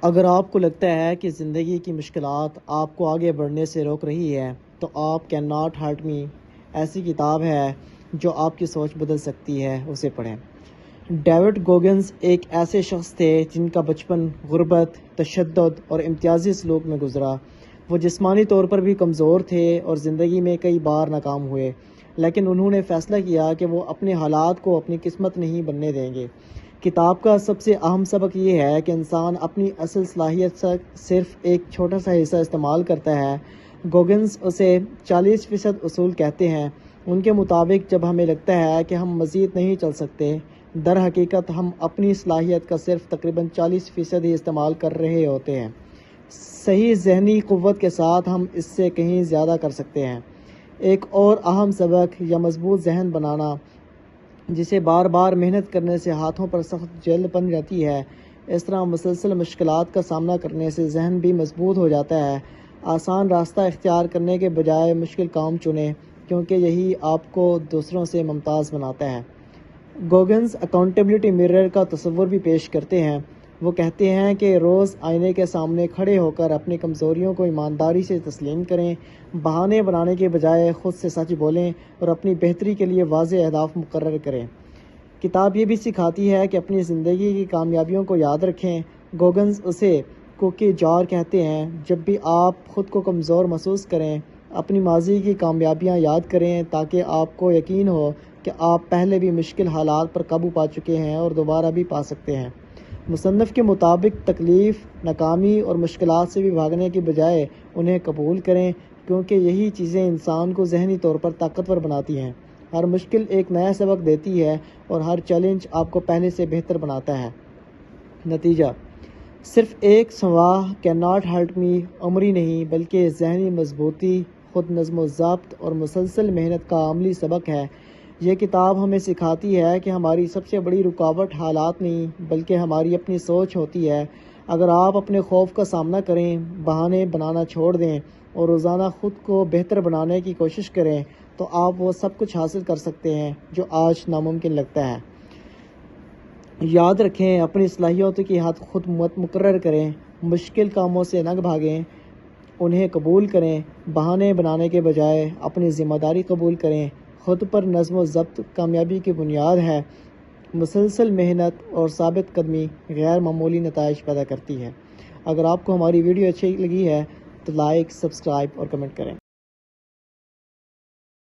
اگر آپ کو لگتا ہے کہ زندگی کی مشکلات آپ کو آگے بڑھنے سے روک رہی ہے تو آپ کین ناٹ ہرٹ می ایسی کتاب ہے جو آپ کی سوچ بدل سکتی ہے، اسے پڑھیں۔ ڈیوڈ گوگنز ایک ایسے شخص تھے جن کا بچپن غربت، تشدد اور امتیازی سلوک میں گزرا۔ وہ جسمانی طور پر بھی کمزور تھے اور زندگی میں کئی بار ناکام ہوئے، لیکن انہوں نے فیصلہ کیا کہ وہ اپنے حالات کو اپنی قسمت نہیں بننے دیں گے۔ کتاب کا سب سے اہم سبق یہ ہے کہ انسان اپنی اصل صلاحیت سے صرف ایک چھوٹا سا حصہ استعمال کرتا ہے۔ گوگنز اسے 40% اصول کہتے ہیں۔ ان کے مطابق جب ہمیں لگتا ہے کہ ہم مزید نہیں چل سکتے، در حقیقت ہم اپنی صلاحیت کا صرف تقریباً 40% ہی استعمال کر رہے ہوتے ہیں۔ صحیح ذہنی قوت کے ساتھ ہم اس سے کہیں زیادہ کر سکتے ہیں۔ ایک اور اہم سبق یا مضبوط ذہن بنانا، جسے بار بار محنت کرنے سے ہاتھوں پر سخت جلد بن جاتی ہے۔ اس طرح مسلسل مشکلات کا سامنا کرنے سے ذہن بھی مضبوط ہو جاتا ہے۔ آسان راستہ اختیار کرنے کے بجائے مشکل کام چنیں، کیونکہ یہی آپ کو دوسروں سے ممتاز بناتا ہے۔ گوگنز اکاؤنٹیبلٹی مرر کا تصور بھی پیش کرتے ہیں۔ وہ کہتے ہیں کہ روز آئینے کے سامنے کھڑے ہو کر اپنی کمزوریوں کو ایمانداری سے تسلیم کریں، بہانے بنانے کے بجائے خود سے سچ بولیں اور اپنی بہتری کے لیے واضح اہداف مقرر کریں۔ کتاب یہ بھی سکھاتی ہے کہ اپنی زندگی کی کامیابیوں کو یاد رکھیں۔ گوگنز اسے کوکی جار کہتے ہیں۔ جب بھی آپ خود کو کمزور محسوس کریں، اپنی ماضی کی کامیابیاں یاد کریں تاکہ آپ کو یقین ہو کہ آپ پہلے بھی مشکل حالات پر قابو پا چکے ہیں اور دوبارہ بھی پا سکتے ہیں۔ مصنف کے مطابق تکلیف، ناکامی اور مشکلات سے بھی بھاگنے کی بجائے انہیں قبول کریں، کیونکہ یہی چیزیں انسان کو ذہنی طور پر طاقتور بناتی ہیں۔ ہر مشکل ایک نیا سبق دیتی ہے اور ہر چیلنج آپ کو پہلے سے بہتر بناتا ہے۔ نتیجہ: صرف ایک صفحہ کین ناٹ ہرٹ می عمری نہیں، بلکہ ذہنی مضبوطی، خود نظم و ضبط اور مسلسل محنت کا عملی سبق ہے۔ یہ کتاب ہمیں سکھاتی ہے کہ ہماری سب سے بڑی رکاوٹ حالات نہیں، بلکہ ہماری اپنی سوچ ہوتی ہے۔ اگر آپ اپنے خوف کا سامنا کریں، بہانے بنانا چھوڑ دیں اور روزانہ خود کو بہتر بنانے کی کوشش کریں، تو آپ وہ سب کچھ حاصل کر سکتے ہیں جو آج ناممکن لگتا ہے۔ یاد رکھیں، اپنی صلاحیتوں کی حد خود مقرر کریں، مشکل کاموں سے نہ بھاگیں، انہیں قبول کریں۔ بہانے بنانے کے بجائے اپنی ذمہ داری قبول کریں۔ خود پر نظم و ضبط کامیابی کی بنیاد ہے۔ مسلسل محنت اور ثابت قدمی غیر معمولی نتائج پیدا کرتی ہے۔ اگر آپ کو ہماری ویڈیو اچھی لگی ہے تو لائک، سبسکرائب اور کمنٹ کریں۔